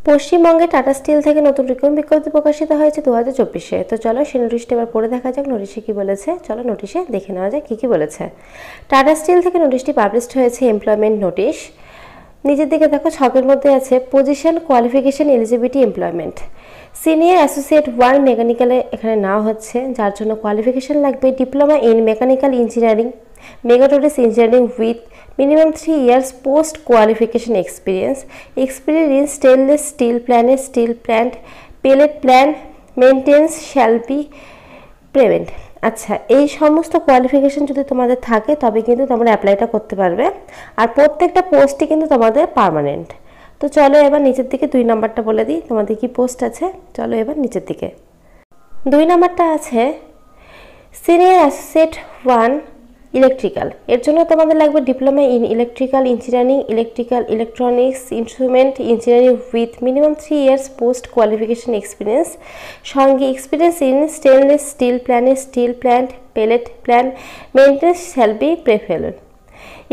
পশ্চিমবঙ্গে tata Steel থেকে নতুন রিক্রুটমেন্ট বিজ্ঞপ্তি প্রকাশিত হয়েছে 2024-এ। তো চলো সেই নোটিশটা এবার পড়ে দেখা যাক নোটিশে কী বলেছে। চলো নোটিশে দেখে নেওয়া যাক কী বলেছে। টাটা স্টিল থেকে নোটিশটি পাবলিশড হয়েছে এমপ্লয়মেন্ট নোটিশ। নিচের দিকে দেখো ছকের মধ্যে আছে position, qualification, eligibility, employment. Senior associate 1 মেকানিক্যালে এখানে নেওয়া হচ্ছে, যার জন্য কোয়ালিফিকেশন লাগবে diploma in mechanical engineering, mechatronics engineering with minimum 3 years post qualification experience in stainless steel plant pellet plant maintenance shall be prevent। আচ্ছা, এই সমস্ত কোয়ালিফিকেশন যদি তোমাদের থাকে তবে কিন্তু তোমরা অ্যাপ্লাইটা করতে পারবে, আর প্রত্যেকটা পোস্টই কিন্তু তোমাদের পার্মানেন্ট। তো চলো এবার নিচের দিকে 2 নাম্বারটা বলে দিই তোমাদের কি পোস্ট আছে। চলো এবার নিচের দিকে 2 নাম্বারটা আছে সিনিয়র অ্যাসোসিয়েট 1 ইলেকট্রিক্যাল। এর জন্য তোমাদের লাগবে diploma in electrical engineering, electronics instrument engineering with minimum 3 years post qualification experience, সঙ্গে experience in stainless steel plant pellet plant maintenance shall be preferable.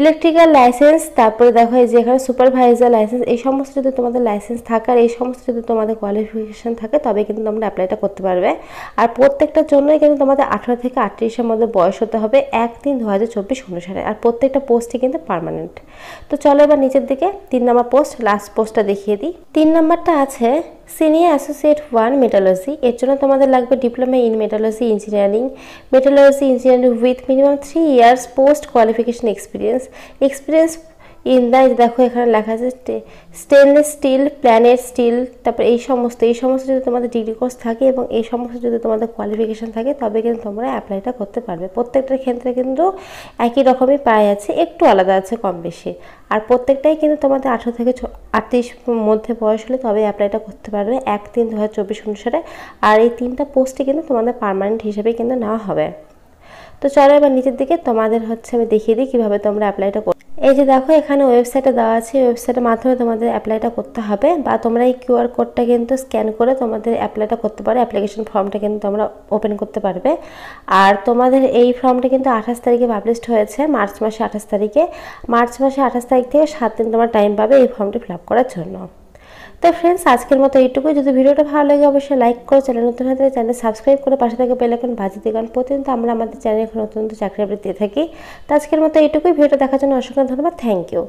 Electrical licence, তারপরে দেখো এই যে এখানে সুপারভাইজার লাইসেন্স, এই সমস্ত যদি তোমাদের লাইসেন্স থাকে আর এই সমস্ত যদি তোমাদের কোয়ালিফিকেশান থাকে তবে কিন্তু তোমরা অ্যাপ্লাইটা করতে পারবে। আর প্রত্যেকটার জন্যই কিন্তু তোমাদের 18 থেকে 38-এর মধ্যে বয়স হতে হবে 1/3/2024 অনুসারে, আর প্রত্যেকটা পোস্টই কিন্তু পার্মানেন্ট। তো চলো এবার নিচের দিকে 3 নম্বর পোস্ট, লাস্ট পোস্টটা দেখিয়ে দিই। 3 নম্বরটা আছে সিনিয়র অ্যাসোসিয়েট 1 মেটালজি। এর জন্য তোমাদের লাগবে diploma in metallurgy engineering with minimum 3 years post qualification experience in the, দেখো এখানে লেখা আছে স্টেনলেস স্টিল প্ল্যানেট স্টিল, তারপর এই সমস্ত যদি তোমাদের ডিগ্রি কোর্স থাকে এবং এই সমস্ত যদি তোমাদের কোয়ালিফিকেশান থাকে তবে কিন্তু তোমরা অ্যাপ্লাইটা করতে পারবে। প্রত্যেকটার ক্ষেত্রে কিন্তু একই রকমই প্রায় আছে, একটু আলাদা আছে কম বেশি, আর প্রত্যেকটাই কিন্তু তোমাদের 18 থেকে 38 মধ্যে বয়স হলে তবে অ্যাপ্লাইটা করতে পারবে 1/3/2024 অনুসারে। আর এই 3টা পোস্টে কিন্তু তোমাদের পার্মানেন্ট হিসেবে কিন্তু নেওয়া হবে। তো চলো এবার নিচের দিকে তোমাদের আমি দেখিয়ে দিই কীভাবে তোমরা অ্যাপ্লাইটা করো। এই যে দেখো এখানে ওয়েবসাইটে দেওয়া আছে, ওয়েবসাইটের মাধ্যমে তোমাদের অ্যাপ্লাইটা করতে হবে, বা তোমরা এই কিউআর কোডটা কিন্তু স্ক্যান করে তোমাদের অ্যাপ্লাইটা করতে পারো। অ্যাপ্লিকেশন ফর্মটা কিন্তু তোমরা ওপেন করতে পারবে। আর তোমাদের এই ফর্মটা কিন্তু 28 তারিখে পাবলিশড হয়েছে, মার্চ মাসে 28 তারিখে। মার্চ মাসে 28 তারিখ থেকে 7 দিন তোমার টাইম পাবে এই ফর্মটি ফিল আপ করার জন্য। তো ফ্রেন্ডস, আজকের মতো এইটুকুই। যদি ভিডিওটা ভালো লাগে অবশ্যই লাইক করো, চ্যানেল নতুন হয়ে থাকলে চ্যানেল সাবস্ক্রাইব করে পাশে থেকে বেল আইকন বাজিয়ে দিও, কারণ প্রতিদিন আমরা আমাদের চ্যানেলে নতুন চাকরি আপডেট দিয়ে থাকি। তো আজকের মতো এইটুকুই। ভিডিওটা দেখার জন্য অসংখ্য ধন্যবাদ। Thank you.